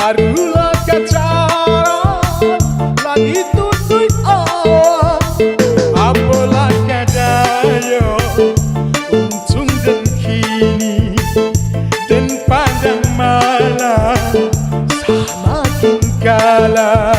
barulah pacaran lagi tutup awan apalah kadaya untung dan kini dan pandang malam semakin kalah.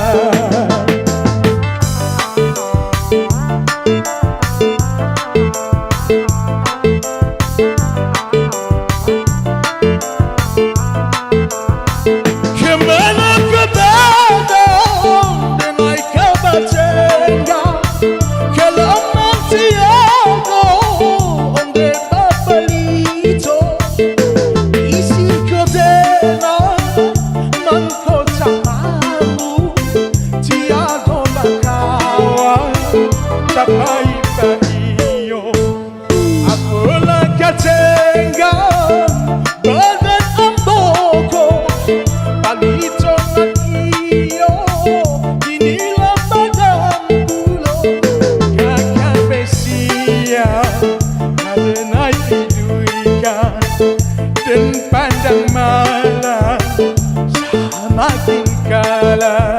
Sampai iyo apalah kacengan badan amboko palitongan iyo inilah badan pulo kakak besia ada naik hiduikan dan pandang malam semakin kalah.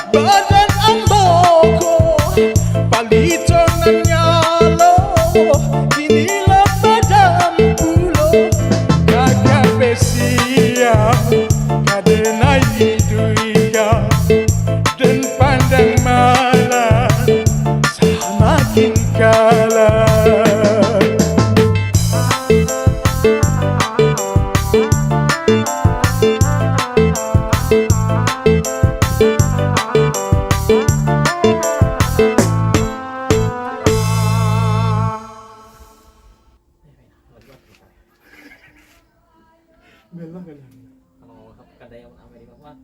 Badan amboko palitongan nyalo inilah badan pulo kakak besia kadenai hiduiga dan pandang malam semakin kalah. Kalau kada yang Amerika mah